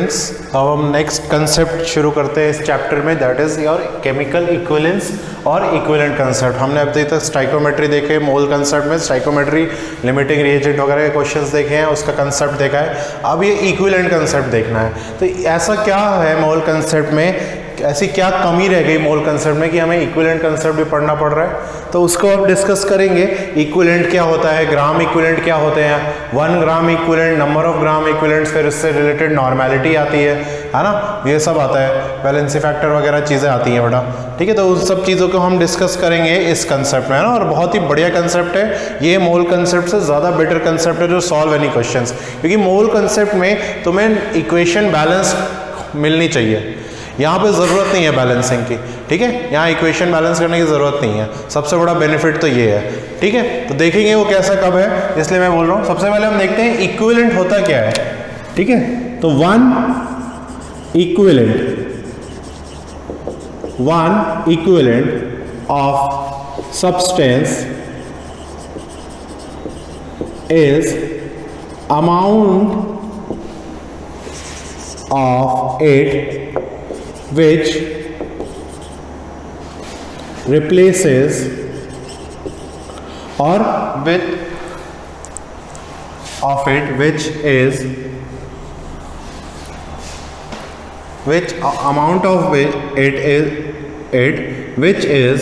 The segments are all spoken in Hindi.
स्टूडेंट्स, तो अब हम नेक्स्ट कंसेप्ट शुरू करते हैं इस चैप्टर में, that is your chemical equivalence और इक्विवेलेंट कंसेप्ट। हमने अब तक स्टाइकोमेट्री देखे, मोल कंसेप्ट में स्टाइकोमेट्री, लिमिटिंग रिएजेंट वगैरह के क्वेश्चंस देखे हैं, उसका कंसेप्ट देखा है। अब ये इक्विवेलेंट कंसेप्ट देखना है। तो ऐसा क्या है मोल कंसेप्ट में, ऐसी क्या कमी रह गई मोल कंसेप्ट में कि हमें इक्विवेलेंट कंसेप्ट भी पढ़ना पड़ रहा है, तो उसको अब डिस्कस करेंगे। इक्विवेलेंट क्या होता है, ग्राम इक्विवेलेंट क्या होते हैं, 1 gram equivalent, number of gram equivalents, फिर इससे रिलेटेड नॉर्मेलिटी आती है ना, ये सब आता है, वैलेंसी फैक्टर वगैरह चीज़ें आती हैं बेटा, ठीक है। तो उन सब चीज़ों को हम डिस्कस करेंगे इस कंसेप्ट में, है ना। और बहुत ही बढ़िया कंसेप्ट है ये, मोल कंसेप्ट से ज़्यादा बेटर कंसेप्ट है जो सॉल्व एनी क्वेश्चंस, क्योंकि मोल कंसेप्ट में तुम्हें इक्वेशन बैलेंस मिलनी चाहिए। यहाँ पे ज़रूरत नहीं है बैलेंसिंग की, ठीक है, यहाँ इक्वेशन बैलेंस करने की ज़रूरत नहीं है। सबसे बड़ा बेनिफिट तो ये है, ठीक है। तो देखेंगे वो कैसा कब है, इसलिए मैं बोल रहा हूँ। सबसे पहले हम देखते हैं इक्विवेलेंट होता क्या है, ठीक है। तो one equivalent of substance is amount of it which replaces or with of it which is which amount of it which is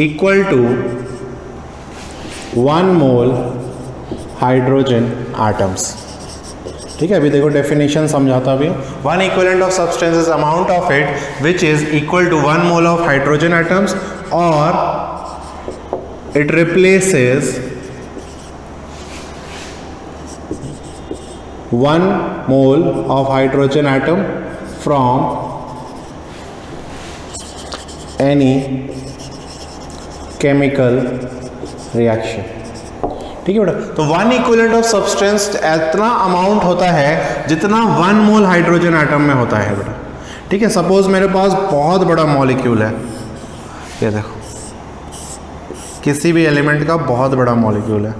equal to 1 mole hydrogen atoms, ठीक है। अभी देखो डेफिनेशन समझाता अभी। 1 equivalent of substance is amount of it which is equal to 1 mole of hydrogen atoms और it replaces 1 mole of hydrogen atom from any chemical reaction, ठीक है बेटा। तो 1 इक्विवेलेंट ऑफ सब्सटेंस इतना अमाउंट होता है जितना 1 मोल हाइड्रोजन एटम में होता है बेटा, ठीक है। सपोज मेरे पास बहुत बड़ा मॉलिक्यूल है, ये देखो, किसी भी एलिमेंट का बहुत बड़ा मॉलिक्यूल है,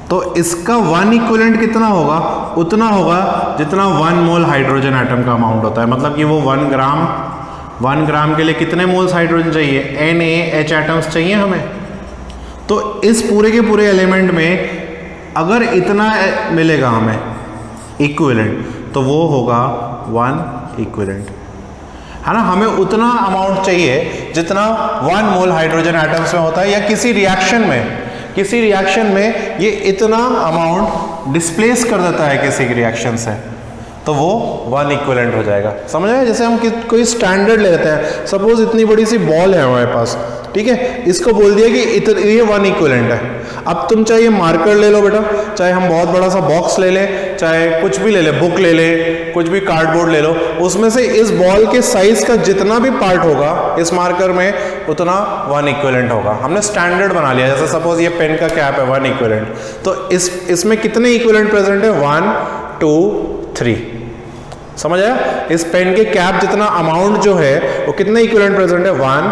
तो इसका 1 इक्विवेलेंट कितना होगा, उतना होगा जितना 1 मोल हाइड्रोजन एटम का अमाउंट होता है। मतलब कि वो 1 ग्राम के लिए कितने मोल्स हाइड्रोजन चाहिए, NaH एटम्स चाहिए हमें। तो इस पूरे के पूरे एलिमेंट में अगर इतना मिलेगा हमें इक्विवेलेंट, तो वो होगा 1 इक्विवेलेंट, है ना। हमें उतना अमाउंट चाहिए जितना 1 मोल हाइड्रोजन एटम्स में होता है, या किसी रिएक्शन में ये इतना अमाउंट डिस्प्लेस कर देता है किसी रिएक्शन से, तो वो 1 इक्विवेलेंट हो जाएगा। समझ आया। जैसे हम कोई स्टैंडर्ड लेते हैं, सपोज इतनी बड़ी सी बॉल है हमारे पास, ठीक है, इसको बोल दिया कि ये 1 इक्विवेलेंट है। अब तुम चाहे मार्कर ले लो बेटा, चाहे हम बहुत बड़ा सा बॉक्स ले लें, चाहे कुछ भी ले ले, बुक ले ले, कुछ भी कार्डबोर्ड ले लो, उसमें से इस बॉल के साइज का जितना भी पार्ट होगा इस मार्कर में, उतना 1 इक्विवेलेंट होगा। हमने स्टैंडर्ड बना लिया। जैसे सपोज ये पेन का कैप है 1 इक्विवेलेंट, तो इसमें कितने इक्विवेलेंट प्रेजेंट है, 1 2 3। समझ आया। इस पेन के कैप जितना अमाउंट जो है वो कितने इक्विवेलेंट प्रेजेंट है, 1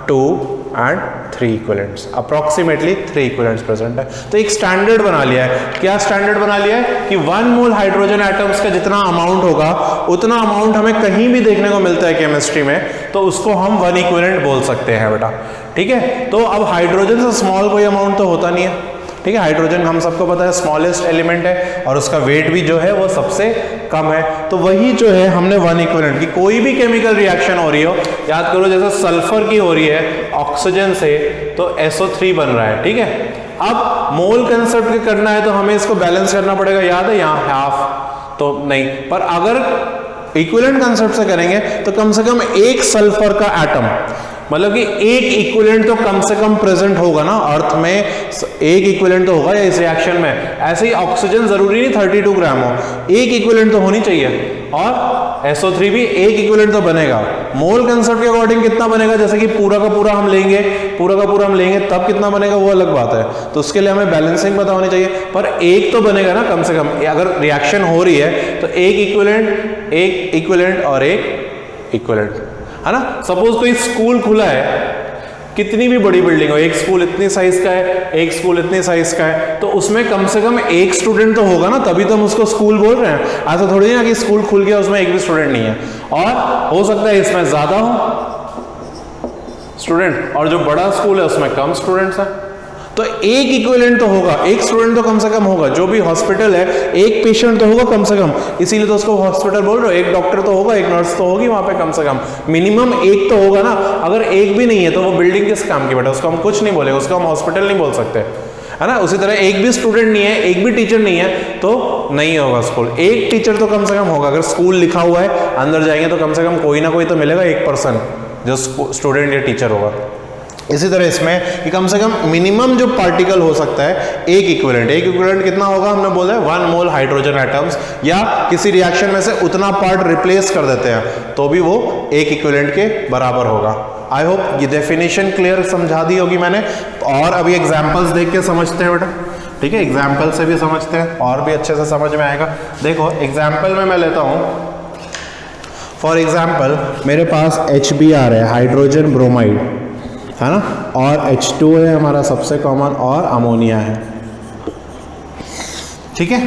2 and 3 equivalents, approximately 3 equivalents present है। तो एक स्टैंडर्ड बना लिया है। क्या स्टैंडर्ड बना लिया है कि 1 मोल हाइड्रोजन एटम्स का जितना अमाउंट होगा उतना अमाउंट हमें कहीं भी देखने को मिलता है केमिस्ट्री में, तो उसको हम 1 इक्विवेलेंट बोल सकते हैं बेटा, ठीक है। तो अब हाइड्रोजन से स्मॉल कोई अमाउंट तो होता नहीं है, ठीक है। हाइड्रोजन हम सबको पता है स्मॉलेस्ट एलिमेंट है और उसका वेट भी जो है वो सबसे कम है। तो वही जो है हमने 1 इक्विवेलेंट की, कोई भी केमिकल रिएक्शन हो रही हो, याद करो जैसे सल्फर की हो रही है ऑक्सीजन से, तो SO3 बन रहा है, ठीक है। अब मोल कंसेप्ट करना है तो हमें इसको बैलेंस करना पड़ेगा, याद है, यहाँ हाफ तो नहीं, पर अगर इक्विवेलेंट कंसेप्ट से करेंगे तो कम से कम एक सल्फर का एटम, मतलब कि एक इक्विवेलेंट तो कम से कम प्रेजेंट होगा ना अर्थ में, एक इक्विवेलेंट तो होगा या इस रिएक्शन में। ऐसे ही ऑक्सीजन जरूरी नहीं 32 ग्राम हो, एक इक्विवेलेंट तो होनी चाहिए, और SO3 भी एक इक्विवेलेंट तो बनेगा। मोल कंसेप्ट के अकॉर्डिंग कितना बनेगा, जैसे कि पूरा का पूरा हम लेंगे तब कितना बनेगा वो अलग बात है, तो उसके लिए हमें बैलेंसिंग पता होनी चाहिए, पर एक तो बनेगा ना कम से कम। अगर रिएक्शन हो रही है तो एक इक्विवेलेंट और एक इक्विवेलेंट, है ना। सपोज कोई स्कूल खुला है, कितनी भी बड़ी बिल्डिंग हो, एक स्कूल इतनी साइज का है, एक स्कूल इतनी साइज का है, तो उसमें कम से कम एक स्टूडेंट तो होगा ना, तभी तो हम उसको स्कूल बोल रहे हैं। ऐसा थोड़ी ना कि स्कूल खुल गया उसमें एक भी स्टूडेंट नहीं है, और हो सकता है इसमें ज्यादा हो स्टूडेंट और जो बड़ा स्कूल है उसमें कम स्टूडेंट्स हैं, तो एक इक्विवेलेंट तो होगा, एक स्टूडेंट तो कम से कम होगा। जो भी हॉस्पिटल है एक पेशेंट तो होगा कम से कम, इसीलिए तो उसको हॉस्पिटल बोल रहे हो। एक डॉक्टर तो होगा, एक नर्स तो होगी वहां पे कम से कम, मिनिमम एक तो होगा ना। अगर एक भी नहीं है तो वो बिल्डिंग किस काम की बेटा, उसको हम कुछ नहीं बोलेंगे, उसको हम हॉस्पिटल नहीं बोल सकते, है ना। उसी तरह एक भी स्टूडेंट नहीं है, एक भी टीचर नहीं है तो नहीं होगा स्कूल। एक टीचर तो कम से कम होगा, अगर स्कूल लिखा हुआ है अंदर जाएंगे तो कम से कम कोई ना कोई तो मिलेगा, एक पर्सन जो स्टूडेंट या टीचर होगा। इसी तरह इसमें कि कम से कम मिनिमम जो पार्टिकल हो सकता है एक इक्विवेलेंट। एक इक्विवेलेंट कितना होगा, हमने बोला है 1 मोल हाइड्रोजन एटम्स, या किसी रिएक्शन में से उतना पार्ट रिप्लेस कर देते हैं तो भी वो एक इक्विवेलेंट के बराबर होगा। आई होप ये डेफिनेशन क्लियर समझा दी होगी मैंने, और अभी एग्जांपल्स देख के समझते हैं बेटा, ठीक है। एग्जाम्पल से भी समझते हैं और भी अच्छे से समझ में आएगा। देखो एग्जाम्पल में मैं लेता हूँ, फॉर एग्जाम्पल मेरे पास HBr है, हाइड्रोजन ब्रोमाइड, है ना, और H2 है हमारा सबसे कॉमन, और अमोनिया है, ठीक है।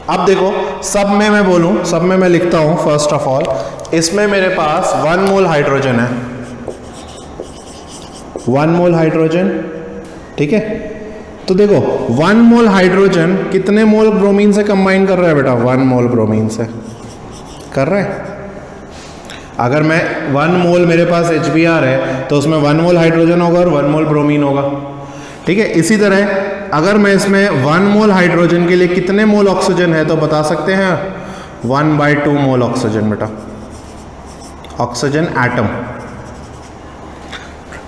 अब देखो सब में मैं बोलूं, सब में मैं लिखता हूं फर्स्ट ऑफ ऑल, इसमें मेरे पास 1 मोल हाइड्रोजन है, 1 मोल हाइड्रोजन, ठीक है। तो देखो 1 मोल हाइड्रोजन कितने मोल ब्रोमीन से कंबाइन कर रहा है बेटा, 1 मोल ब्रोमीन से कर रहा है। अगर मैं 1 मोल मेरे पास HBr है तो उसमें 1 मोल हाइड्रोजन होगा और 1 मोल ब्रोमीन होगा, ठीक है। इसी तरह अगर मैं इसमें 1 मोल हाइड्रोजन के लिए कितने मोल ऑक्सीजन है तो बता सकते हैं, 1/2 मोल ऑक्सीजन बेटा, ऑक्सीजन एटम।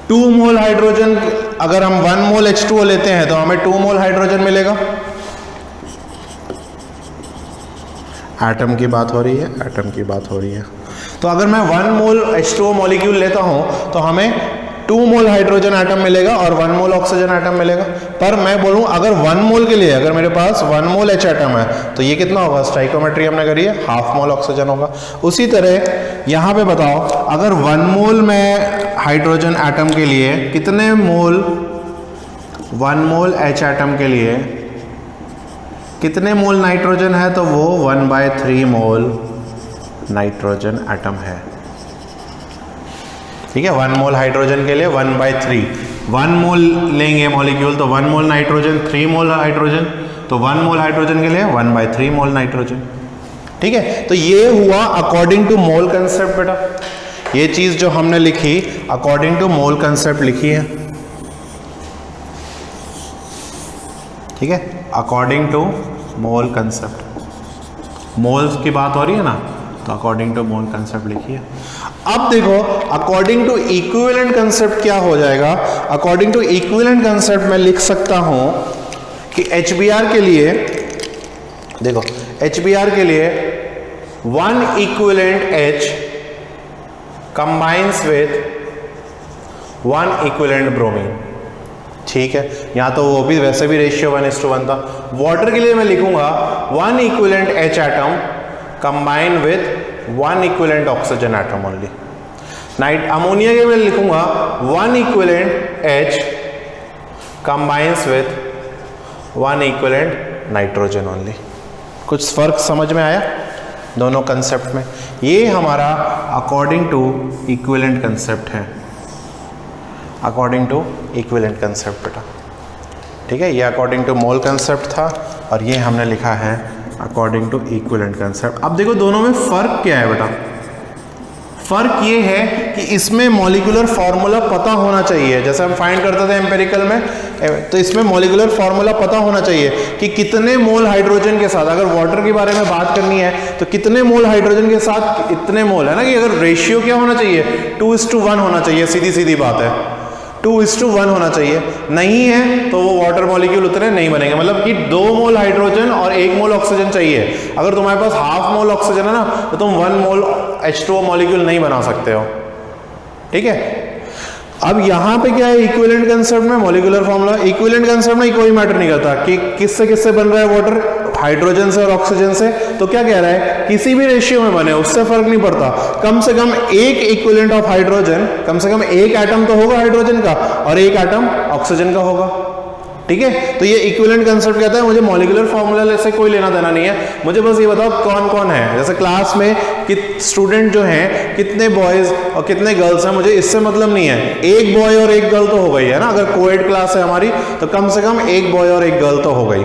2 मोल हाइड्रोजन, अगर हम 1 मोल H2O लेते हैं तो हमें 2 मोल हाइड्रोजन मिलेगा। एटम की बात हो रही है, एटम की बात हो रही है। तो अगर मैं 1 मोल H2O मॉलिक्यूल लेता हूं तो हमें 2 मोल हाइड्रोजन एटम मिलेगा और 1 मोल ऑक्सीजन एटम मिलेगा। पर मैं बोलूं अगर 1 मोल के लिए अगर मेरे पास 1 मोल H एटम है तो ये कितना होगा, स्टाइकोमेट्री हमने करी है, ½ मोल ऑक्सीजन होगा। उसी तरह यहां पे बताओ अगर 1 मोल में हाइड्रोजन एटम के लिए कितने मोल, 1 मोल H एटम के लिए कितने मोल नाइट्रोजन है, तो वो 1/3 मोल नाइट्रोजन एटम है, ठीक है। 1 मोल हाइड्रोजन के लिए 1/3, 1 मोल लेंगे मॉलिक्यूल तो 1 मोल नाइट्रोजन, 3 मोल हाइड्रोजन, तो 1 मोल हाइड्रोजन के लिए 1/3 मोल नाइट्रोजन, ठीक है। तो ये हुआ अकॉर्डिंग टू मोल कंसेप्ट बेटा। ये चीज जो हमने लिखी अकॉर्डिंग टू मोल कंसेप्ट लिखी है, ठीक है, according to mole concept. Moles की बात हो रही है ना, तो अकॉर्डिंग टू मोल कंसेप्ट लिखिए। अब देखो अकॉर्डिंग टू इक्विवेलेंट कंसेप्ट क्या हो जाएगा। अकॉर्डिंग टू इक्विवेलेंट कंसेप्ट मैं लिख सकता हूं कि HBr के लिए, देखो HBr के लिए 1 equivalent H combines with 1 equivalent bromine, ठीक है। यहां तो वो भी वैसे भी रेशियो 1:1 था। वाटर के लिए मैं लिखूंगा 1 equivalent H atom combine with 1 equivalent oxygen atom only. Night ammonia के लिए लिखूंगा 1 equivalent H combines with 1 equivalent nitrogen only. कुछ फर्क समझ में आया दोनों कंसेप्ट में? ये हमारा अकॉर्डिंग टू इक्विवेलेंट कंसेप्ट है, अकॉर्डिंग टू इक्विवेलेंट कंसेप्ट बेटा, ठीक है। ये अकॉर्डिंग टू मोल कंसेप्ट था और ये हमने लिखा है अकॉर्डिंग टू इक्विवेलेंट कंसेप्ट। अब देखो दोनों में फर्क क्या है बेटा। फर्क ये है कि इसमें मॉलिक्यूलर फार्मूला पता होना चाहिए, जैसे हम फाइंड करते थे एम्पिरिकल में, तो इसमें मॉलिक्यूलर फार्मूला पता होना चाहिए कि कितने मोल हाइड्रोजन के साथ, अगर वाटर के बारे में बात करनी है तो कितने मोल हाइड्रोजन के साथ इतने मोल, है ना, कि अगर रेशियो क्या होना चाहिए 2:1 होना चाहिए, सीधी सीधी बात है 2:1 होना चाहिए। नहीं है तो वो वाटर मॉलिक्यूल उतने नहीं बनेंगे, मतलब कि 2 मोल हाइड्रोजन और 1 मोल ऑक्सीजन चाहिए। अगर तुम्हारे पास ½ मोल ऑक्सीजन है ना तो तुम 1 मोल H2O मॉलिक्यूल नहीं बना सकते हो, ठीक है। अब यहां पे क्या है इक्विवेलेंट कंसेप्ट में मॉलिक्यूलर फॉर्मूला, इक्विवेलेंट कंसेप्ट में कोई मैटर नहीं करता कि किससे किससे बन रहा है वाटर, हाइड्रोजन से और ऑक्सीजन से, तो क्या कह रहा है, किसी भी रेशियो में बने उससे फर्क नहीं पड़ता, कम से कम एक इक्विवेलेंट ऑफ हाइड्रोजन, कम से कम एक एटम तो होगा हाइड्रोजन का और एक एटम ऑक्सीजन का होगा। ठीक है, तो ये इक्विवेलेंट कंसेप्ट कहता है। मुझे मॉलिक्यूलर फॉर्मूला से कोई लेना देना नहीं है, मुझे बस ये बताओ कौन कौन है। जैसे क्लास में कि स्टूडेंट जो हैं, कितने बॉयज और कितने गर्ल्स हैं, मुझे इससे मतलब नहीं है, एक बॉय और एक गर्ल तो हो गई है ना। अगर कोएड क्लास है हमारी तो कम से कम एक बॉय और एक गर्ल तो हो गई।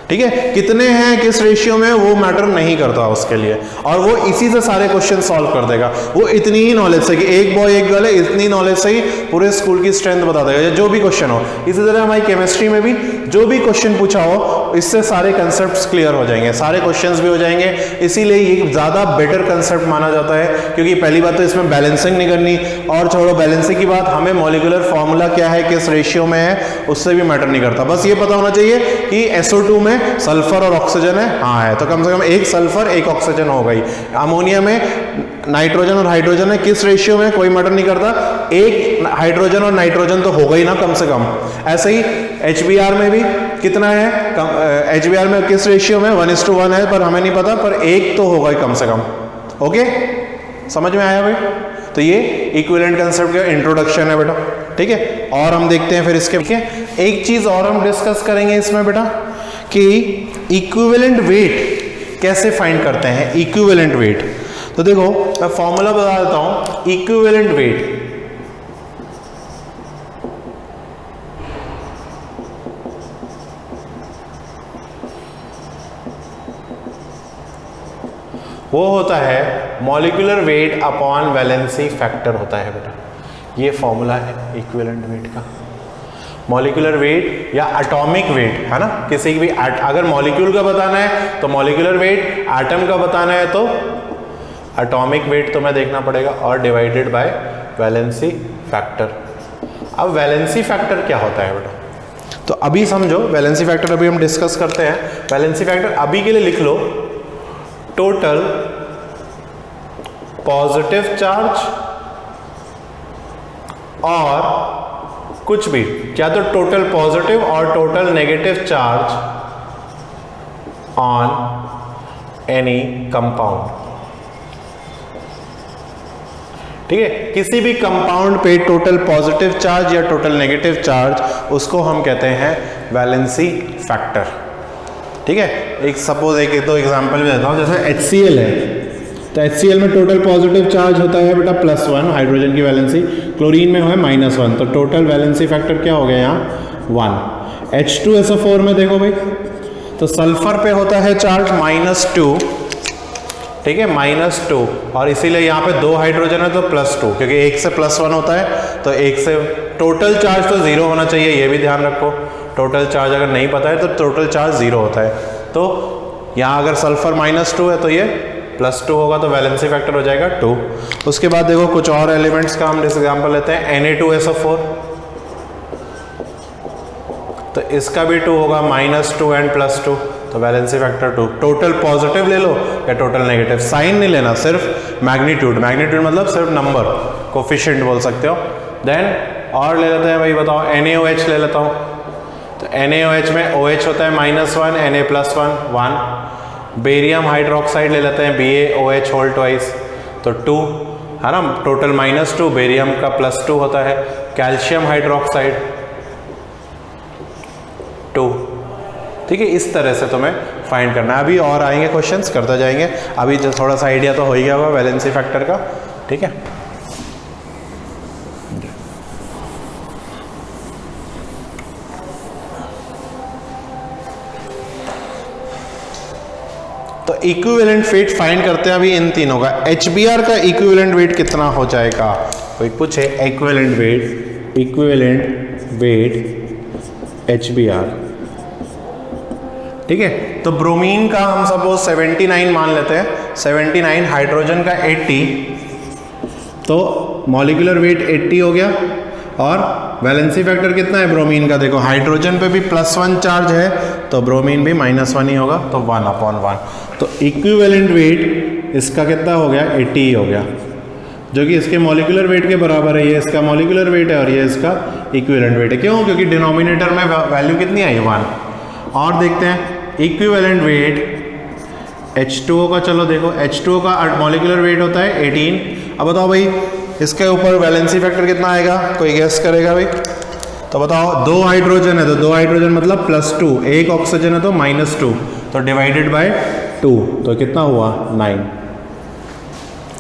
ठीक है, कितने हैं किस रेशियो में वो मैटर नहीं करता उसके लिए, और वो इसी से सारे क्वेश्चन सॉल्व कर देगा। वो इतनी ही नॉलेज से कि एक बॉय एक गर्ल है, इतनी नॉलेज से ही पूरे स्कूल की स्ट्रेंथ बता देगा, जो भी क्वेश्चन हो। इसी तरह हमारी केमिस्ट्री में भी जो भी क्वेश्चन पूछा हो, इससे सारे कंसेप्ट क्लियर हो जाएंगे, सारे क्वेश्चंस भी हो जाएंगे। इसीलिए ये ज्यादा बेटर कंसेप्ट माना जाता है, क्योंकि पहली बात तो इसमें बैलेंसिंग नहीं करनी, और छोड़ो बैलेंसिंग की बात, हमें मॉलिक्यूलर फॉर्मूला क्या है, किस रेशियो में है, उससे भी मैटर नहीं करता। बस ये पता होना चाहिए कि SO2 में सल्फर और ऑक्सीजन है, हाँ है, तो कम से कम एक सल्फर एक ऑक्सीजन हो गई। अमोनिया में नाइट्रोजन और हाइड्रोजन है, किस रेशियो में कोई मैटर नहीं करता, एक हाइड्रोजन और नाइट्रोजन तो हो गई ना कम से कम। ऐसे ही HBr में भी कितना है, HBr में किस रेशियो में, 1:1 है, पर हमें नहीं पता, पर एक तो होगा ही कम से कम। ओके, समझ में आया भाई? तो ये इक्विवेलेंट कंसेप्ट का इंट्रोडक्शन है बेटा। ठीक है, और हम देखते हैं फिर इसके, ठीक है, एक चीज और हम डिस्कस करेंगे इसमें बेटा कि इक्विवेलेंट वेट कैसे फाइंड करते हैं। इक्विवेलेंट वेट, तो देखो मैं फॉर्मूला बता देता हूं। इक्विवेलेंट वेट वो होता है molecular weight upon valency factor होता है बेटा। ये फॉर्मूला है इक्विवेलेंट वेट का। मॉलिक्यूलर वेट या एटॉमिक वेट है ना, किसी भी अगर मॉलिक्यूल का बताना है तो मॉलिक्यूलर वेट, एटम का बताना है तो एटॉमिक वेट तुम्हें देखना पड़ेगा, और डिवाइडेड बाय वैलेंसी फैक्टर। अब वैलेंसी फैक्टर क्या होता है बेटा, तो अभी समझो वैलेंसी फैक्टर अभी हम डिस्कस करते हैं। वैलेंसी फैक्टर अभी के लिए लिख लो, टोटल पॉजिटिव चार्ज और कुछ भी, क्या तो टोटल पॉजिटिव और total negative charge on any compound. ठीक है, किसी भी कंपाउंड पे टोटल पॉजिटिव चार्ज या टोटल नेगेटिव चार्ज, उसको हम कहते हैं वैलेंसी फैक्टर। ठीक है, एक सपोज एक दो एग्जांपल भी देता हूं। जैसे HCl है, तो HCl में टोटल पॉजिटिव चार्ज होता है बेटा +1, हाइड्रोजन की वैलेंसी, क्लोरीन में है -1, तो टोटल वैलेंसी फैक्टर क्या हो गया यहाँ 1। H2SO4 में देखो भाई, तो सल्फर पे होता है चार्ज -2, ठीक है -2, और इसीलिए यहाँ पे 2 हाइड्रोजन है तो +2, क्योंकि एक से +1 होता है, तो एक से टोटल चार्ज तो 0 होना चाहिए, ये भी ध्यान रखो। टोटल चार्ज अगर नहीं पता है तो टोटल चार्ज 0 होता है। तो यहाँ अगर सल्फर -2 है तो ये +2 होगा, तो वैलेंसी फैक्टर हो जाएगा 2। उसके बाद देखो कुछ और एलिमेंट्स का हम एग्जांपल लेते हैं। Na2SO4, तो इसका भी 2 होगा, -2 एंड +2, तो वैलेंसी फैक्टर 2। टोटल पॉजिटिव ले लो या टोटल नेगेटिव, साइन नहीं लेना, सिर्फ मैग्नीट्यूड। मैग्नीट्यूड मतलब सिर्फ नंबर, कोफिशिएंट बोल सकते हो। देन और ले लेते हैं भाई, बताओ NaOH ले लेता हूँ, तो NaOH में OH होता है -1, Na+1 1। बेरियम हाइड्रोक्साइड ले लेते हैं, BaOH होल ट्वाइस, तो 2 है ना, टोटल -2, बेरियम का +2 होता है। Calcium hydroxide 2। ठीक है, इस तरह से तुम्हें फाइंड करना है। अभी और आएंगे क्वेश्चंस, करते जाएंगे। अभी जो थोड़ा सा आइडिया तो हो ही गया होगा वैलेंसी फैक्टर का। ठीक है, तो इक्विवेलेंट वेट फाइंड करते हैं अभी इन तीनों का। HBr का इक्विवेलेंट वेट कितना हो जाएगा, कोई पूछे इक्विवेलेंट वेट HBr। ठीक है, तो ब्रोमीन का हम सपोज 79 मान लेते हैं, 79, हाइड्रोजन का 80, तो मॉलिक्यूलर वेट 80 हो गया। और वैलेंसी फैक्टर कितना है ब्रोमीन का, देखो हाइड्रोजन पे भी +1 चार्ज है, तो ब्रोमीन भी -1 ही होगा, तो 1/1। तो इक्विवेलेंट वेट इसका कितना हो गया, 80 हो गया, जो कि इसके मॉलिक्यूलर वेट के बराबर है। ये इसका मॉलिक्यूलर वेट है और ये इसका इक्विवेलेंट वेट है। क्यों, क्योंकि डिनोमिनेटर में वैल्यू कितनी आई 1। और देखते हैं इक्विवेलेंट वेट H2O का, चलो देखो H2O का मॉलिक्यूलर वेट होता है 18। अब बताओ भाई इसके ऊपर वैलेंसी फैक्टर कितना आएगा, कोई गेस करेगा भाई? तो बताओ, 2 हाइड्रोजन है तो 2 हाइड्रोजन मतलब +2, 1 ऑक्सीजन है तो -2, तो डिवाइडेड बाय 2 तो कितना हुआ 9।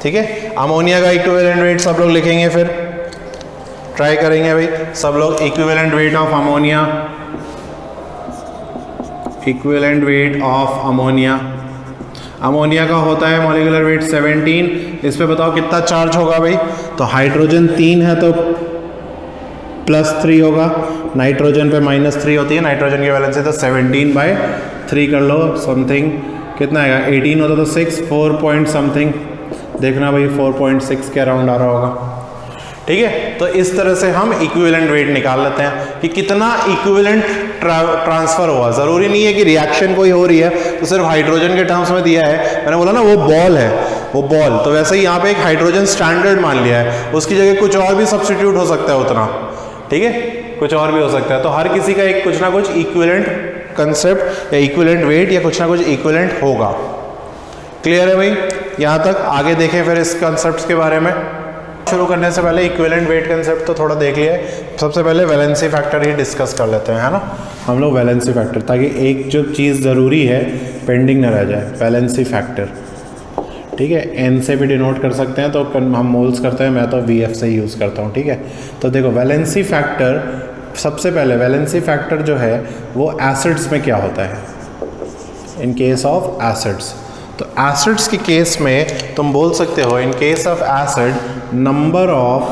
ठीक है, अमोनिया का इक्विवेलेंट वेट सब लोग लिखेंगे, फिर ट्राई करेंगे भाई सब लोग। Equivalent weight of ammonia, equivalent weight of ammonia, ammonia का होता है मॉलिक्यूलर वेट 17। इस पे बताओ कितना चार्ज होगा भाई? तो हाइड्रोजन 3 है तो +3 होगा, नाइट्रोजन पे -3 होती है, नाइट्रोजन की वैलेंसी तो 17/3 कर लो, समथिंग कितना आएगा, 18 होता तो 6, 4 पॉइंट समथिंग, देखना भाई 4.6 के अराउंड आ रहा होगा। ठीक है, तो इस तरह से हम इक्विवेलेंट वेट निकाल लेते हैं कि कितना इक्विवेलेंट ट्रांसफर हुआ। ज़रूरी नहीं है कि रिएक्शन कोई हो रही है तो सिर्फ हाइड्रोजन के टर्म्स में दिया है, मैंने बोला ना वो बॉल है, वो बॉल, तो वैसे ही यहाँ पे एक हाइड्रोजन स्टैंडर्ड मान लिया है, उसकी जगह कुछ और भी सब्स्टिट्यूट हो सकता है उतना। ठीक है, कुछ और भी हो सकता है, तो हर किसी का एक कुछ ना कुछ इक्विवेलेंट कंसेप्ट या इक्विवेलेंट वेट या कुछ ना कुछ इक्विवेलेंट होगा। क्लियर है भाई? यहाँ तक आगे देखें फिर इस कंसेप्ट के बारे में। शुरू करने से पहले इक्विवेलेंट वेट कंसेप्ट तो थोड़ा देख लिया है, सबसे पहले वैलेंसी फैक्टर ही डिस्कस कर लेते हैं, है ना हम लोग, वैलेंसी फैक्टर, ताकि एक जो चीज़ ज़रूरी है पेंडिंग ना रह जाए, वैलेंसी फैक्टर। ठीक है, एन से भी डिनोट कर सकते हैं, तो हम मोल्स करते हैं, मैं तो VF से यूज़ करता हूँ। ठीक है, तो देखो वैलेंसी फैक्टर, सबसे पहले वैलेंसी फैक्टर जो है वो एसिड्स में क्या होता है, इन केस ऑफ एसिड्स। तो एसिड्स के केस में तुम बोल सकते हो, in case of acid number of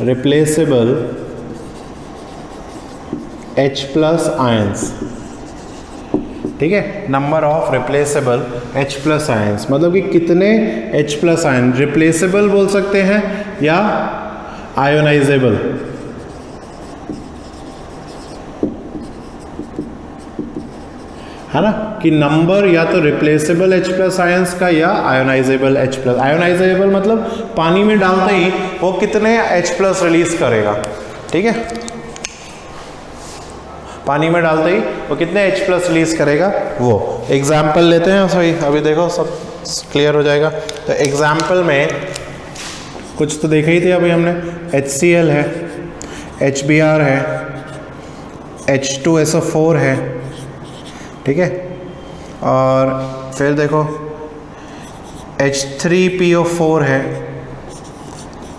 replaceable H+ ions. ठीक है, number of replaceable H+ ions, मतलब कि कितने H+ आयन, रिप्लेसेबल बोल सकते हैं या आयोनाइजेबल। है ना, कि नंबर या तो रिप्लेसेबल H+ आयंस का या आयोनाइजेबल H+। आयोनाइजेबल मतलब पानी में डालते ही वो कितने H+ रिलीज करेगा। ठीक है, पानी में डालते ही वो कितने H+ रिलीज करेगा, वो एग्जाम्पल लेते हैं। सही, अभी देखो सब क्लियर हो जाएगा। तो एग्जाम्पल में कुछ तो देखा ही थे अभी हमने, HCl है, HBr है, H2SO4 है। ठीक है, और फिर देखो H3PO4 है,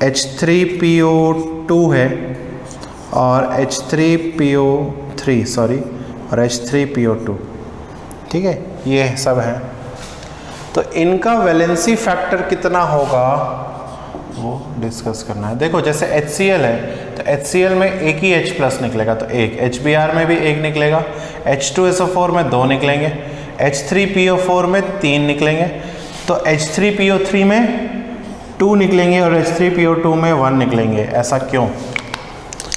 H3PO2 है, और H3PO3 सॉरी, और H3PO2। ठीक है, ये सब है। तो इनका वैलेंसी फैक्टर कितना होगा वो डिस्कस करना है। देखो जैसे HCl है तो HCl में एक ही H+ निकलेगा तो एक, HBr में भी एक निकलेगा, H2SO4 में 2 निकलेंगे, H3PO4 में 3 निकलेंगे, तो H3PO3 में 2 निकलेंगे और H3PO2 में 1 निकलेंगे। ऐसा क्यों?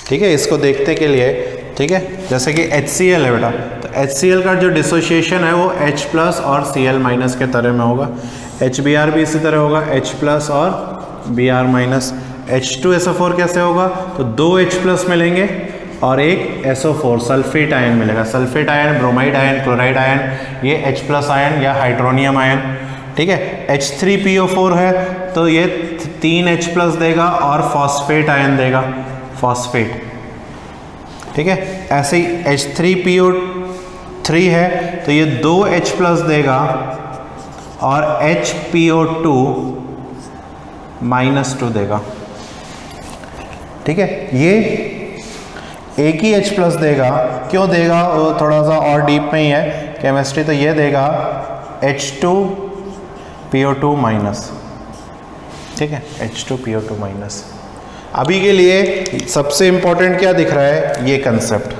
ठीक है, इसको देखते के लिए, ठीक है, जैसे कि HCl है बेटा, तो HCl का जो डिसोसिएशन है वो H+ और Cl- के तरह में होगा। HBr भी इसी तरह होगा, H+ और Br-। H2SO4 कैसे होगा, तो 2 H+ मिलेंगे और एक SO4 सल्फेट आयन मिलेगा। Sulphate ion, bromide ion, chloride ion, ये H+ आयन या हाइड्रोनियम आयन। ठीक है, H3PO4 है तो ये 3 H+ देगा और फॉस्फेट आयन देगा, फॉस्फेट। ठीक है, ऐसे ही H3PO3 है तो ये 2 H+ देगा और HPO2 -2 देगा। ठीक है, ये एक ही H+ देगा, क्यों देगा वो थोड़ा सा और डीप में ही है केमिस्ट्री, तो ये देगा H2PO2-। ठीक है, H2PO2-। अभी के लिए सबसे इंपॉर्टेंट क्या दिख रहा है, ये कंसेप्ट।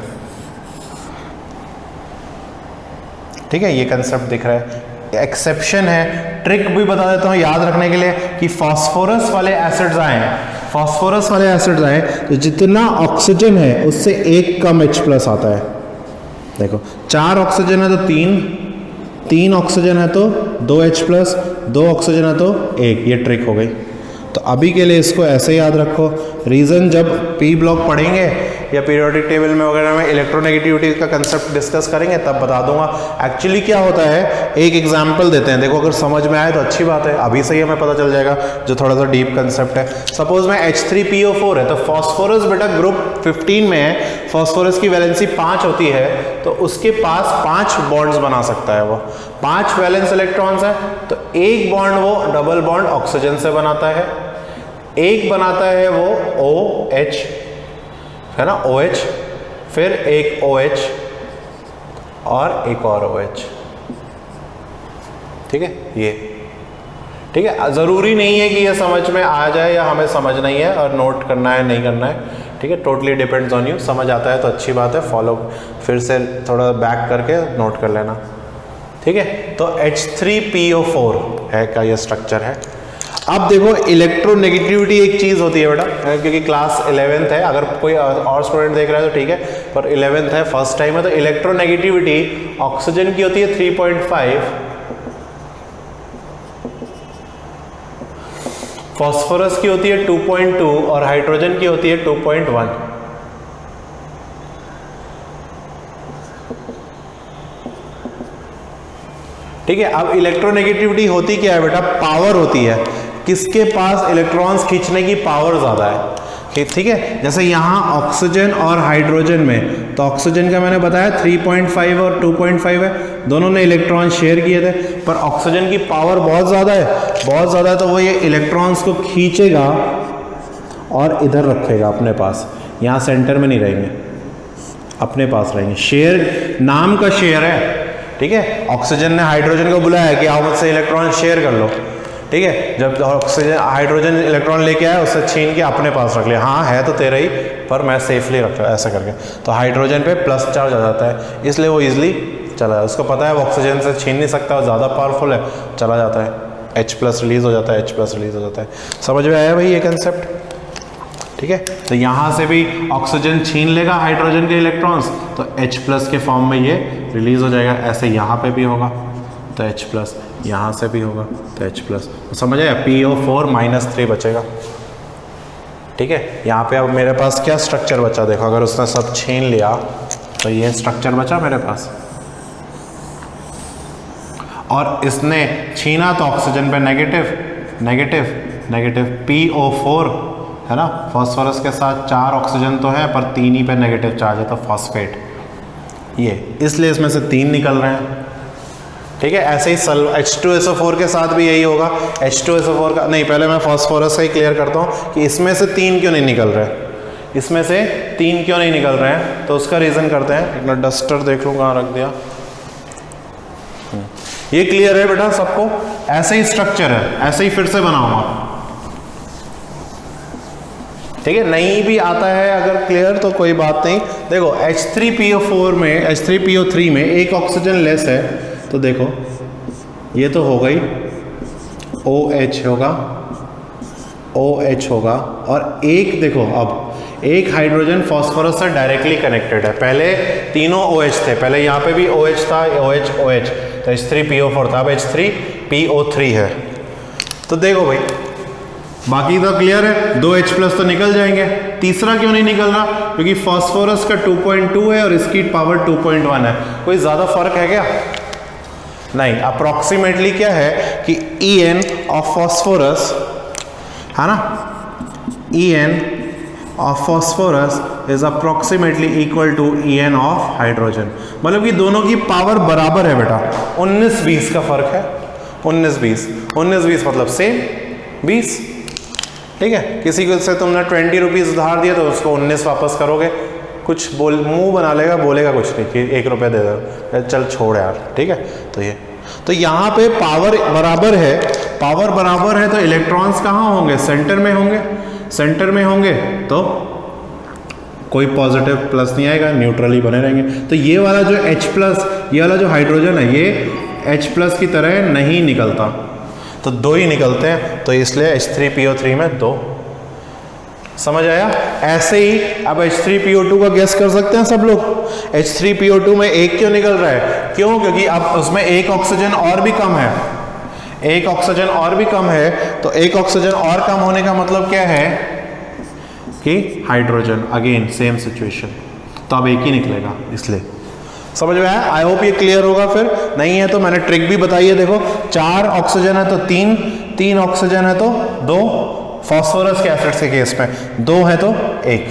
ठीक है, ये कंसेप्ट दिख रहा है। एक्सेप्शन है, ट्रिक भी बता देता हूँ याद रखने के लिए, कि फास्फोरस वाले एसिड्स आए, फास्फोरस वाले एसिड्स आए तो जितना ऑक्सीजन है उससे एक कम H+ आता है। देखो 4 ऑक्सीजन है तो 3 ऑक्सीजन है तो 2 H+, 2 ऑक्सीजन है तो 1, ये ट्रिक हो गई। तो अभी के लिए इसको ऐसे याद रखो। रीज़न जब P ब्लॉक पढ़ेंगे या पीरियोडिक टेबल में वगैरह में इलेक्ट्रोनेगेटिविटी का कंसेप्ट डिस्कस करेंगे तब बता दूंगा एक्चुअली क्या होता है। एक एग्जांपल देते हैं, देखो अगर समझ में आए तो अच्छी बात है, अभी से ही हमें पता चल जाएगा जो थोड़ा सा डीप कंसेप्ट है। सपोज में H3PO4 है, तो फॉस्फोरस बेटा ग्रुप 15 में है, फॉस्फोरस की वैलेंसी 5 होती है, तो उसके पास 5 बॉन्ड्स बना सकता है। वो 5 वैलेंस इलेक्ट्रॉन्स है, तो एक बॉन्ड वो डबल बॉन्ड ऑक्सीजन से बनाता है, एक बनाता है वो OH है ना, OH, फिर एक OH और एक और OH। ठीक है, ये ठीक है। ज़रूरी नहीं है कि ये समझ में आ जाए या हमें समझ नहीं है और नोट करना है नहीं करना है, ठीक है, टोटली डिपेंड्स ऑन यू। समझ आता है तो अच्छी बात है, फॉलो फिर से थोड़ा बैक करके नोट कर लेना, ठीक है। तो H3PO4 है का ये स्ट्रक्चर है। अब देखो इलेक्ट्रोनेगेटिविटी एक चीज़ होती है बेटा, क्योंकि क्लास 11th है, अगर कोई और स्टूडेंट देख रहा है तो ठीक है, पर 11th है, फर्स्ट टाइम है, तो इलेक्ट्रोनेगेटिविटी ऑक्सीजन की होती है 3.5, फॉस्फोरस की होती है 2.2 और हाइड्रोजन की होती है 2.1। ठीक है। अब इलेक्ट्रोनेगेटिविटी होती क्या है बेटा, पावर होती है, किसके पास इलेक्ट्रॉन्स खींचने की पावर ज़्यादा है। ठीक है, जैसे यहाँ ऑक्सीजन और हाइड्रोजन में, तो ऑक्सीजन का मैंने बताया 3.5 और 2.5 है, दोनों ने इलेक्ट्रॉन शेयर किए थे, पर ऑक्सीजन की पावर बहुत ज़्यादा है, बहुत ज़्यादा है, तो वो ये इलेक्ट्रॉन्स को खींचेगा और इधर रखेगा अपने पास, यहाँ सेंटर में नहीं रहेंगे, अपने पास रहेंगे। शेयर नाम का शेयर है, ठीक है। ऑक्सीजन ने हाइड्रोजन को बुलाया कि आओ मुझसे इलेक्ट्रॉन शेयर कर लो, ठीक है। जब ऑक्सीजन हाइड्रोजन इलेक्ट्रॉन लेके आया, उससे छीन के अपने पास रख लिया, हाँ है तो तेरा ही, पर मैं सेफली रख रहा, ऐसा करके, तो हाइड्रोजन पे प्लस चार्ज आ जाता है, इसलिए वो ईजिली चला जाता है। उसको पता है वो ऑक्सीजन से छीन नहीं सकता, ज़्यादा पावरफुल है, चला जाता है, H+ रिलीज हो जाता है, H+ रिलीज हो जाता है। समझ में आया भाई ये कंसेप्ट, ठीक है। तो यहाँ से भी ऑक्सीजन छीन लेगा हाइड्रोजन के इलेक्ट्रॉन्स, तो H+ के फॉर्म में ये रिलीज हो जाएगा। ऐसे यहाँ पे भी होगा तो H+, यहाँ से भी होगा तो H+, तो समझ आया, PO4 -3 बचेगा, ठीक है। यहाँ पे अब मेरे पास क्या स्ट्रक्चर बचा, देखो अगर उसने सब छीन लिया तो ये स्ट्रक्चर बचा मेरे पास, और इसने छीना तो ऑक्सीजन पे नेगेटिव नेगेटिव नेगेटिव, PO4 है ना, फॉस्फोरस के साथ 4 ऑक्सीजन तो है पर 3 ही पे नेगेटिव चार्ज है, तो फॉस्फेट, ये इसलिए इसमें से 3 निकल रहे हैं, ठीक है। ऐसे ही H2SO4 के साथ भी यही होगा। H2SO4 का नहीं, पहले मैं फॉस्फोरस से ही क्लियर करता हूँ कि इसमें से 3 क्यों नहीं निकल रहे, इसमें से 3 क्यों नहीं निकल रहे हैं, तो उसका रीज़न करते हैं। एक मिनट डस्टर देख लूँ कहाँ रख दिया, ये क्लियर है बेटा सबको, ऐसे ही स्ट्रक्चर है, ऐसे ही फिर से बनाऊंगा, ठीक है। नहीं भी आता है अगर क्लियर तो कोई बात नहीं। देखो H3PO4 में, H3PO3 में एक ऑक्सीजन लेस है, तो देखो ये तो हो गई, OH होगा, OH होगा, और एक देखो अब एक हाइड्रोजन फॉस्फोरस से डायरेक्टली कनेक्टेड है, पहले तीनों OH थे, पहले यहाँ पे भी OH था, OH OH, तो H3PO4 था, अब H3PO3 है। तो देखो भाई बाकी तो क्लियर है, 2 H+ तो निकल जाएंगे, तीसरा क्यों नहीं निकल रहा, क्योंकि फॉस्फोरस का 2.2 है और इसकी पावर 2.1 है, कोई ज़्यादा फर्क है क्या, नहीं। अप्रॉक्सीमेटली क्या है कि En ऑफ फॉस्फोरस है ना, En of phosphorus is approximately equal to En of hydrogen, मतलब कि दोनों की पावर बराबर है बेटा, 19-20 का फर्क है, 19-20 मतलब सेम 20, ठीक है। किसी को से तुमने 20 रुपीज़ उधार दिया तो उसको 19 वापस करोगे, कुछ बोल मुंह बना लेगा, बोलेगा कुछ नहीं कि 1 रुपया दे दो, चल छोड़ यार, ठीक है। तो ये तो यहाँ पे पावर बराबर है, पावर बराबर है, तो इलेक्ट्रॉन्स कहाँ होंगे, सेंटर में होंगे, सेंटर में होंगे तो कोई पॉजिटिव प्लस नहीं आएगा, न्यूट्रल ही बने रहेंगे। तो ये वाला जो H+, ये वाला जो हाइड्रोजन है, ये H+ की तरह नहीं निकलता, तो 2 ही निकलते हैं, तो इसलिए H3PO3 में 2। समझ आया। ऐसे ही अब H3PO2 का गेस कर सकते हैं सब लोग, H3PO2 में 1 क्यों निकल रहा है, क्यों, क्योंकि अब उसमें 1 ऑक्सीजन और भी कम है, 1 ऑक्सीजन और भी कम है, तो 1 ऑक्सीजन और कम होने का मतलब क्या है कि हाइड्रोजन, अगेन सेम सिचुएशन, तो अब एक ही निकलेगा, इसलिए समझ में आया। आई होप ये क्लियर होगा। फिर नहीं है तो मैंने ट्रिक भी बताई है, देखो 4 ऑक्सीजन है तो 3 ऑक्सीजन है तो 2, फॉस्फोरस के एसिड्स के केस में 2 है तो 1,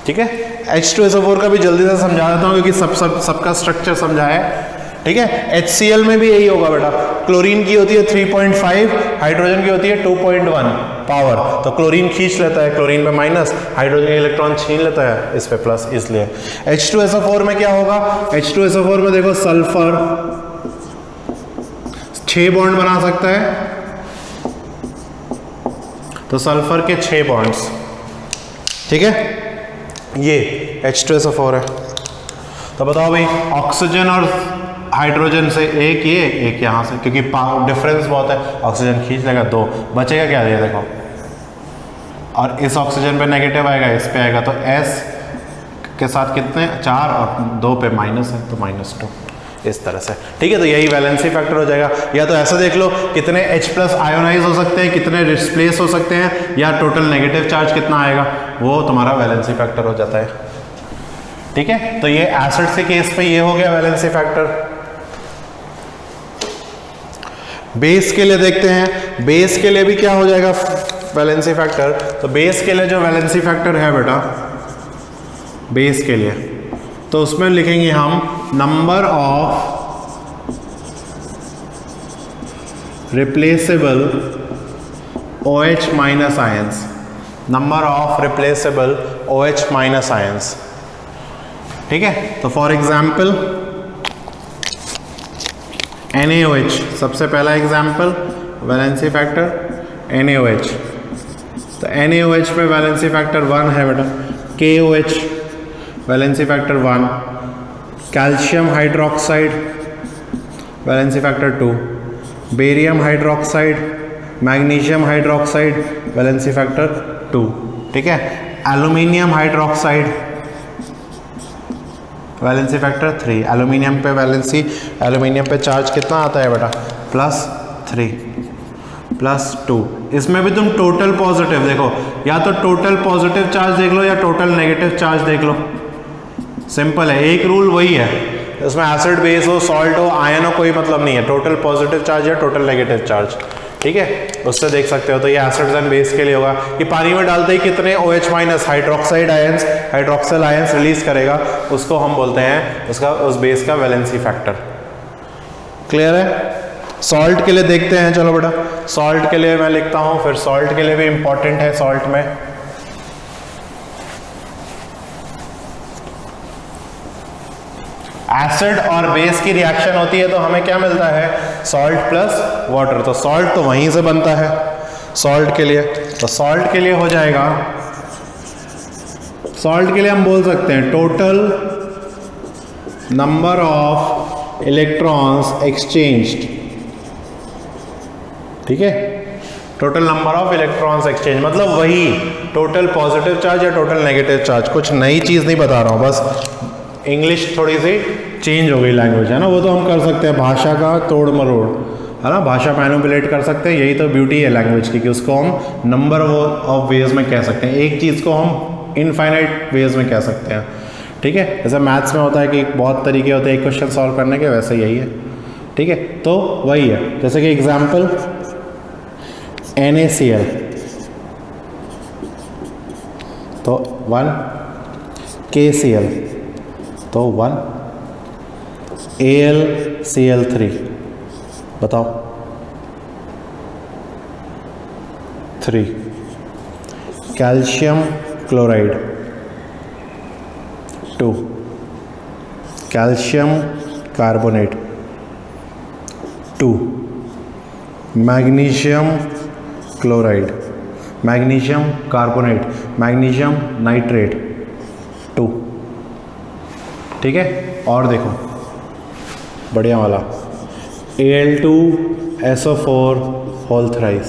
ठीक है। H2SO4 का भी जल्दी से समझा देता हूँ क्योंकि सबका स्ट्रक्चर समझा है, ठीक है। HCl में भी यही होगा बेटा, क्लोरीन की होती है 3.5, हाइड्रोजन की होती है 2.1 पावर, तो क्लोरीन खींच लेता है, क्लोरीन पे माइनस, हाइड्रोजन इलेक्ट्रॉन छीन लेता है, इस पे प्लस, इसलिए। H2SO4 में क्या होगा, H2SO4 में देखो सल्फर 6 बॉन्ड बना सकता है, तो सल्फर के 6 बॉन्ड्स, ठीक है, ये H2SO4 है। तो बताओ भाई, ऑक्सीजन और हाइड्रोजन से एक ये, एक यहाँ से, क्योंकि डिफरेंस बहुत है, ऑक्सीजन खींच लेगा 2, बचेगा क्या, ये देखो, और इस ऑक्सीजन पे नेगेटिव आएगा, इस पे आएगा, तो S के साथ कितने 4 और 2 पे माइनस है, तो -2, इस तरह से, ठीक है। तो यही वैलेंसी फैक्टर हो जाएगा। या तो ऐसा देख लो कितने H+ आयोनाइज हो सकते हैं, कितने डिस्प्लेस हो सकते हैं, या टोटल नेगेटिव चार्ज कितना आएगा, वो तुम्हारा वैलेंसी फैक्टर हो जाता है, ठीक है। तो ये एसिड के केस पे ये हो गया वैलेंसी फैक्टर। बेस के लिए देखते हैं, बेस के लिए भी क्या हो जाएगा वैलेंसी फैक्टर। तो बेस के लिए जो वैलेंसी फैक्टर है बेटा, बेस के लिए, तो उसमें लिखेंगे हम number of replaceable OH minus ions, number of replaceable OH minus ions, ठीक है। तो फॉर एग्जाम्पल NaOH, सबसे पहला एग्जाम्पल वैलेंसी फैक्टर NaOH, तो NaOH में वैलेंसी फैक्टर 1 है बेटा। KOH valency factor 1, calcium hydroxide valency factor 2, barium hydroxide, magnesium hydroxide valency factor 2, ठीक है। Aluminium hydroxide valency factor 3, aluminium पे वैलेंसी, एल्यूमिनियम पे चार्ज कितना आता है बेटा, +3 +2। इसमें भी तुम टोटल पॉजिटिव देखो, या तो टोटल पॉजिटिव चार्ज देख लो या टोटल नेगेटिव चार्ज देख लो, सिंपल है, एक रूल वही है। इसमें एसिड बेस हो, सॉल्ट हो, आयन हो, कोई मतलब नहीं है, टोटल पॉजिटिव चार्ज या टोटल नेगेटिव चार्ज, ठीक है, उससे देख सकते हो। तो ये एसिड्स एंड बेस के लिए होगा। ये पानी में डालते ही कितने OH minus hydroxide ions, hydroxyl ions release करेगा, उसको हम बोलते हैं उसका, उस बेस का वैलेंसी फैक्टर। क्लियर है। सॉल्ट के लिए देखते हैं, चलो बेटा, सॉल्ट के लिए मैं लिखता हूं, फिर सॉल्ट के लिए भी इंपॉर्टेंट है। सॉल्ट में एसिड और बेस की रिएक्शन होती है तो हमें क्या मिलता है, सॉल्ट प्लस वाटर। तो सॉल्ट तो वहीं से बनता है सॉल्ट के लिए, तो सॉल्ट के लिए हो जाएगा, सॉल्ट के लिए हम बोल सकते हैं total number of electrons exchanged, ठीक है, total number of electrons exchange, मतलब वही टोटल पॉजिटिव चार्ज या टोटल नेगेटिव चार्ज, कुछ नई चीज नहीं बता रहा हूं, बस इंग्लिश थोड़ी सी चेंज हो गई, लैंग्वेज है ना, वो तो हम कर सकते हैं, भाषा का तोड़ मरोड़ है ना, भाषा मैनिपुलेट कर सकते हैं, यही तो ब्यूटी है लैंग्वेज की, कि उसको हम नंबर ऑफ वेज में कह सकते हैं, एक चीज़ को हम इनफाइनाइट वेज में कह सकते हैं, ठीक है। जैसे मैथ्स में होता है कि बहुत तरीके होते हैं एक क्वेश्चन सॉल्व करने के, वैसे यही है, ठीक है। तो वही है, जैसे कि एग्जाम्पल NaCl, तो 1, KCl तो 1, AlCl3, बताओ 3, calcium chloride 2, calcium carbonate 2, magnesium chloride, magnesium carbonate, magnesium nitrate 2, ठीक है। और देखो बढ़िया वाला Al2SO4 होल थ्राइस,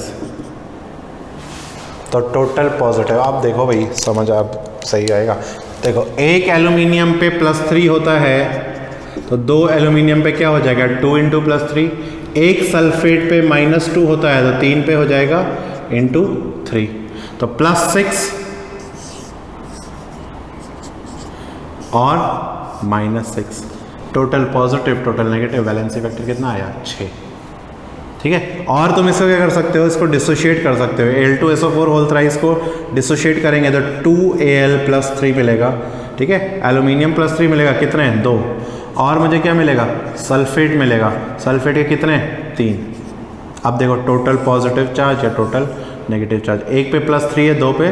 तो टोटल पॉजिटिव, आप देखो भाई समझ आप सही आएगा। देखो एक एल्यूमिनियम पे +3 होता है, तो 2 एल्यूमिनियम पे क्या हो जाएगा, 2 × +3, एक सल्फेट पे -2 होता है, तो 3 पे हो जाएगा × 3, तो +6 और -6, total positive total negative, valency factor कितना आया 6। ठीक है, और तुम इसको क्या कर सकते हो, इसको डिसोशिएट कर सकते हो। Al2SO4 होल थ्राइस को डिसोशिएट करेंगे तो 2Al+3 मिलेगा। ठीक है, एल्यूमिनियम +3 मिलेगा, कितने 2, और मुझे क्या मिलेगा सल्फेट मिलेगा, सल्फेट के कितने 3। अब देखो टोटल पॉजिटिव चार्ज या टोटल नेगेटिव चार्ज, एक पे +3 है, 2 पे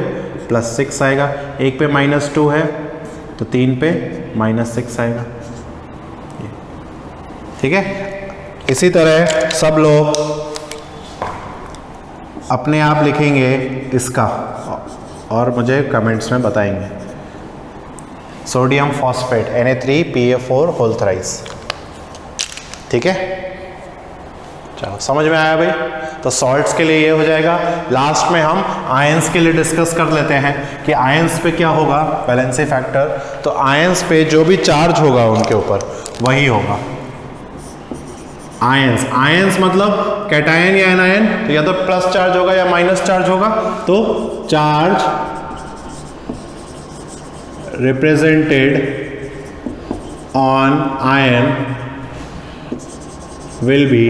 +6 आएगा, एक पे -2 है तो 3 पे -6 आएगा। ठीक है, इसी तरह सब लोग अपने आप लिखेंगे इसका और मुझे कमेंट्स में बताएंगे। Sodium phosphate Na3PA4 whole thrice. ठीक है, चलो समझ में आया भाई। तो सॉल्ट्स के लिए ये हो जाएगा। लास्ट में हम आयंस के लिए डिस्कस कर लेते हैं कि आयंस पे क्या होगा वैलेंसी फैक्टर। तो आयंस पे जो भी चार्ज होगा उनके ऊपर वही होगा आयंस। आयंस मतलब कैटायन या एनायन, तो या तो प्लस चार्ज होगा या माइनस चार्ज होगा। तो charge represented on ion will be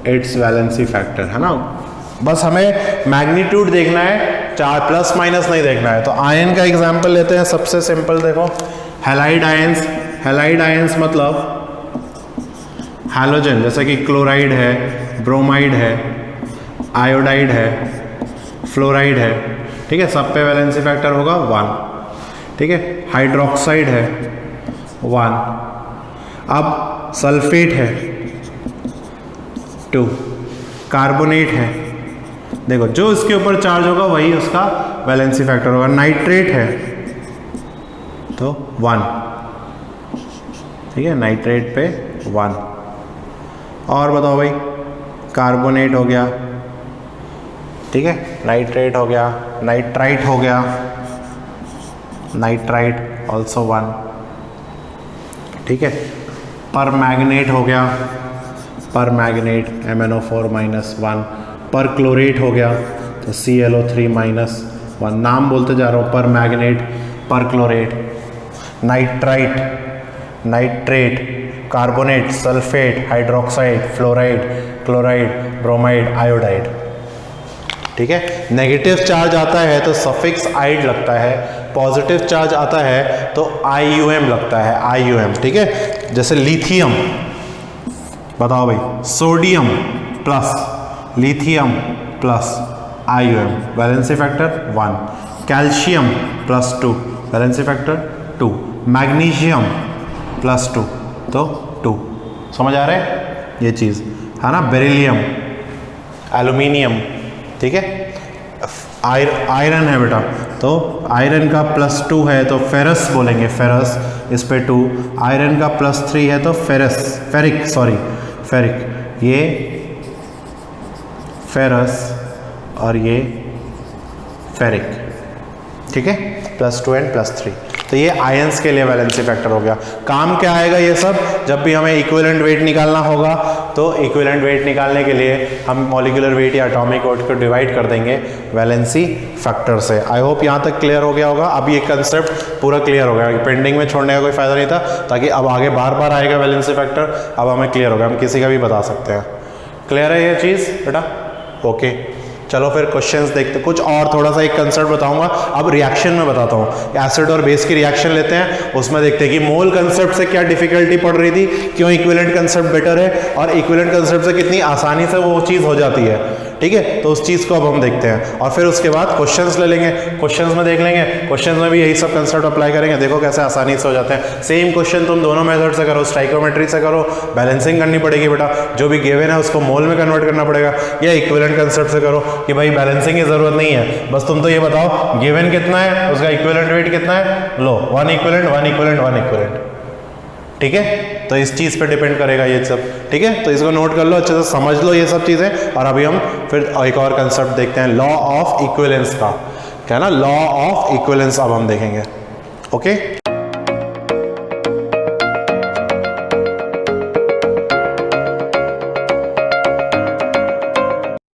it's valency factor, है ना। बस हमें मैग्नीट्यूड देखना है, चार्ज प्लस माइनस नहीं देखना है। तो आयन का एग्जांपल लेते हैं, सबसे सिंपल देखो हैलाइड आयंस। हैलाइड आयंस मतलब हैलोजन, जैसे कि क्लोराइड है, ब्रोमाइड है, आयोडाइड है, फ्लोराइड है। ठीक है, सब पे वैलेंसी फैक्टर होगा 1। ठीक है, हाइड्रोक्साइड है 1। अब सल्फेट है 2, कार्बोनेट है, देखो जो इसके ऊपर चार्ज होगा वही उसका वैलेंसी फैक्टर होगा। नाइट्रेट है तो 1। ठीक है, नाइट्रेट पे 1। और बताओ भाई, कार्बोनेट हो गया, ठीक है, नाइट्रेट हो गया, नाइट्राइट हो गया, नाइट्राइट ऑल्सो 1। ठीक है, परमैंगनेट हो गया, परमैंगनेट MnO4 -1। पर क्लोरेट हो गया तो ClO3 -1। नाम बोलते जा रहा हूँ, परमैंगनेट, पर chlorate, nitrite, nitrate, carbonate, sulphate, hydroxide, fluoride, chloride, bromide, iodide. ठीक है, नेगेटिव चार्ज आता है तो सफिक्स आइड लगता है, पॉजिटिव चार्ज आता है तो IUM लगता है, IUM। ठीक है, जैसे लिथियम, बताओ भाई, sodium plus lithium plus IUM, valency factor 1। Calcium +2, valency factor 2। Magnesium +2 तो 2। समझ आ रहा है ये चीज़, है ना। बेरिलियम, एल्यूमिनियम, ठीक है, आयरन है बेटा, तो आयरन का +2 है तो फेरस बोलेंगे, फेरस, इस पे 2। आयरन का +3 है तो फेरस, फेरिक, सॉरी फेरिक, ये फेरस और ये फेरिक। ठीक है, +2 एंड +3। तो ये आयंस के लिए वैलेंसी फैक्टर हो गया। काम क्या आएगा ये सब, जब भी हमें इक्विवेलेंट वेट निकालना होगा तो इक्विवेलेंट वेट निकालने के लिए हम मॉलिक्यूलर वेट या एटॉमिक वेट को डिवाइड कर देंगे वैलेंसी फैक्टर से। आई होप यहाँ तक क्लियर हो गया होगा। अब ये कंसेप्ट पूरा क्लियर हो गया, पेंडिंग में छोड़ने का कोई फायदा नहीं था, ताकि अब आगे बार बार आएगा वैलेंसी फैक्टर, अब हमें क्लियर हो गया, हम किसी का भी बता सकते हैं। क्लियर है ये चीज़ बेटा? ओके, चलो फिर क्वेश्चंस देखते। कुछ और थोड़ा सा एक कंसेप्ट बताऊंगा, अब रिएक्शन में बताता हूँ। एसिड और बेस की रिएक्शन लेते हैं, उसमें देखते हैं कि मोल कंसेप्ट से क्या डिफिकल्टी पड़ रही थी, क्यों इक्विवेलेंट कंसेप्ट बेटर है, और इक्विवेलेंट कंसेप्ट से कितनी आसानी से वो चीज़ हो जाती है। ठीक है, तो उस चीज़ को अब हम देखते हैं, और फिर उसके बाद क्वेश्चंस ले लेंगे, क्वेश्चंस में देख लेंगे, क्वेश्चंस में भी यही सब कंसेप्ट अप्लाई करेंगे। देखो कैसे आसानी से हो जाते हैं। सेम क्वेश्चन तुम दोनों मेथड से करो, स्टाइकोमेट्री से करो, बैलेंसिंग करनी पड़ेगी बेटा, जो भी गिवन है उसको मोल में कन्वर्ट करना पड़ेगा, या इक्विवेलेंट कंसेप्ट से करो कि भाई बैलेंसिंग की जरूरत नहीं है, बस तुम तो ये बताओ गिवन कितना है, उसका इक्विवेलेंट वेट कितना है, लो 1 इक्विवेलेंट 1 इक्विवेलेंट 1 इक्विवेलेंट। ठीक है, तो इस चीज़ पे डिपेंड करेगा ये सब। ठीक है, तो इसको नोट कर लो, अच्छे से समझ लो ये सब चीज़ें। और अभी हम फिर एक और कंसेप्ट देखते हैं, लॉ ऑफ इक्विवेलेंस का, क्या है ना, लॉ ऑफ इक्विवेलेंस अब हम देखेंगे। ओके।